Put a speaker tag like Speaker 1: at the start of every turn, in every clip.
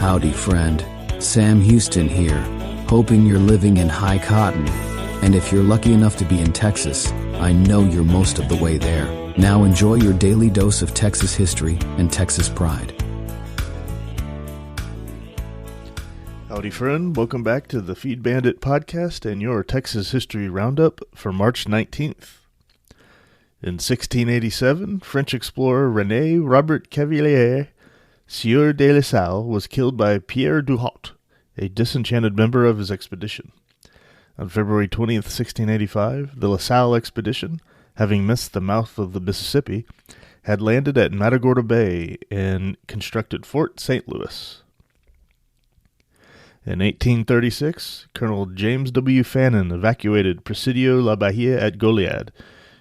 Speaker 1: Howdy, friend. Sam Houston here, hoping you're living in high cotton. And if you're lucky enough to be in Texas, I know you're most of the way there. Now enjoy your daily dose of Texas history and Texas pride.
Speaker 2: Howdy, friend. Welcome back to the Feed Bandit podcast and your Texas History Roundup for March 19th. In 1687, French explorer René Robert Cavelier, Sieur de La Salle, was killed by Pierre Duhot, a disenchanted member of his expedition. On February 20th, 1685, the La Salle expedition, having missed the mouth of the Mississippi, had landed at Matagorda Bay and constructed Fort St. Louis. In 1836, Colonel James W. Fannin evacuated Presidio La Bahia at Goliad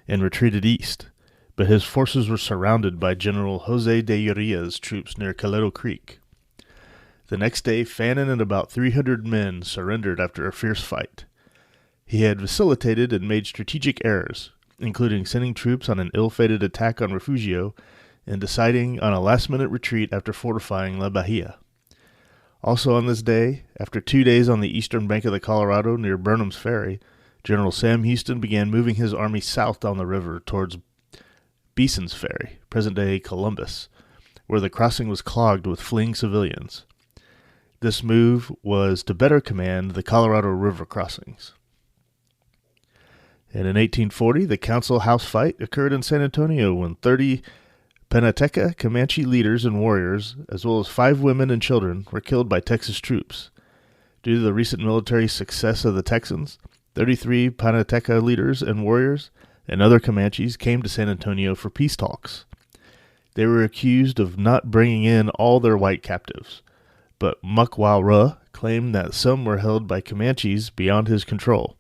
Speaker 2: and retreated east, but his forces were surrounded by General Jose de Uria's troops near Coleto Creek. The next day, Fannin and about 300 men surrendered after a fierce fight. He had vacillated and made strategic errors, including sending troops on an ill-fated attack on Refugio and deciding on a last-minute retreat after fortifying La Bahia. Also on this day, after 2 days on the eastern bank of the Colorado near Burnham's Ferry, General Sam Houston began moving his army south down the river towards Beeson's Ferry, present-day Columbus, where the crossing was clogged with fleeing civilians. This move was to better command the Colorado River crossings. And in 1840, the Council House fight occurred in San Antonio when 30 Panateca Comanche leaders and warriors, as well as 5 women and children, were killed by Texas troops. Due to the recent military success of the Texans, 33 Panateca leaders and warriors and other Comanches came to San Antonio for peace talks. They were accused of not bringing in all their white captives, but Mukwara claimed that some were held by Comanches beyond his control.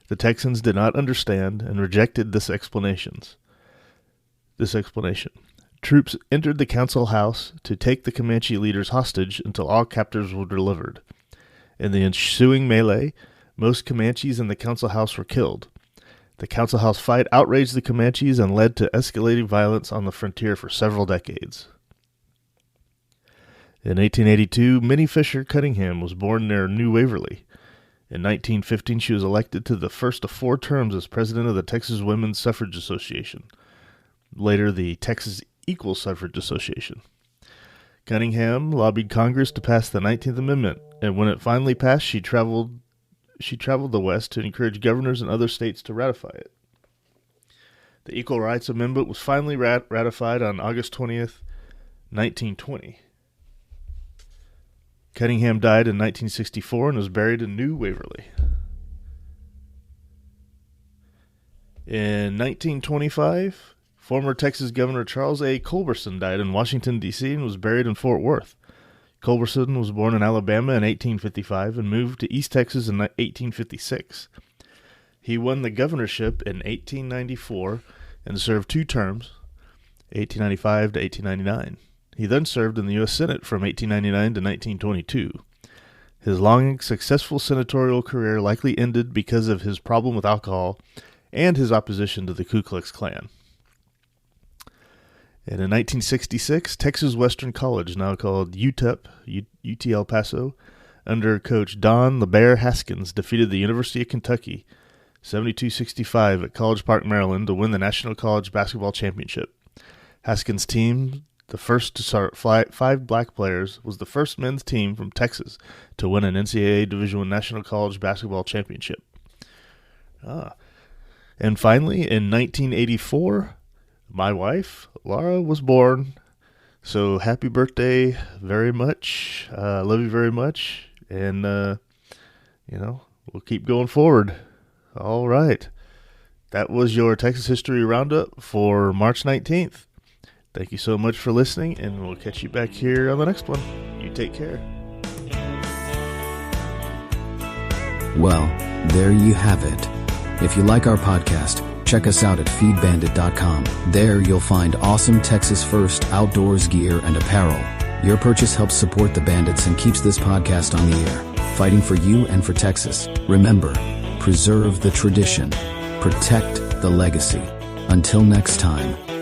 Speaker 2: The Texans did not understand and rejected this explanation. Troops entered the council house to take the Comanche leaders hostage until all captives were delivered. In the ensuing melee, most Comanches in the council house were killed. The council house fight outraged the Comanches and led to escalating violence on the frontier for several decades. In 1882, Minnie Fisher Cunningham was born near New Waverly. In 1915, she was elected to the first of 4 terms as president of the Texas Women's Suffrage Association, later the Texas Equal Suffrage Association. Cunningham lobbied Congress to pass the 19th Amendment, and when it finally passed, she traveled the West to encourage governors in other states to ratify it. The Equal Rights Amendment was finally ratified on August 20th, 1920. Cunningham died in 1964 and was buried in New Waverly. In 1925, former Texas Governor Charles A. Culberson died in Washington, D.C. and was buried in Fort Worth. Culberson was born in Alabama in 1855 and moved to East Texas in 1856. He won the governorship in 1894 and served 2 terms, 1895 to 1899. He then served in the U.S. Senate from 1899 to 1922. His long and successful senatorial career likely ended because of his problem with alcohol and his opposition to the Ku Klux Klan. And in 1966, Texas Western College, now called UTEP, UT El Paso, under coach Don the Bear Haskins, defeated the University of Kentucky 72-65 at College Park, Maryland, to win the National College Basketball Championship. Haskins' team, the first to start 5 black players, was the first men's team from Texas to win an NCAA Division I National College Basketball Championship. And finally, in 1984, my wife, Laura, was born. So happy birthday very much. Love you very much. And, we'll keep going forward. All right. That was your Texas History Roundup for March 19th. Thank you so much for listening, and we'll catch you back here on the next one. You take care.
Speaker 1: Well, there you have it. If you like our podcast, check us out at feedbandit.com. There you'll find awesome Texas First outdoors gear and apparel. Your purchase helps support the Bandits and keeps this podcast on the air, fighting for you and for Texas. Remember, preserve the tradition, protect the legacy. Until next time.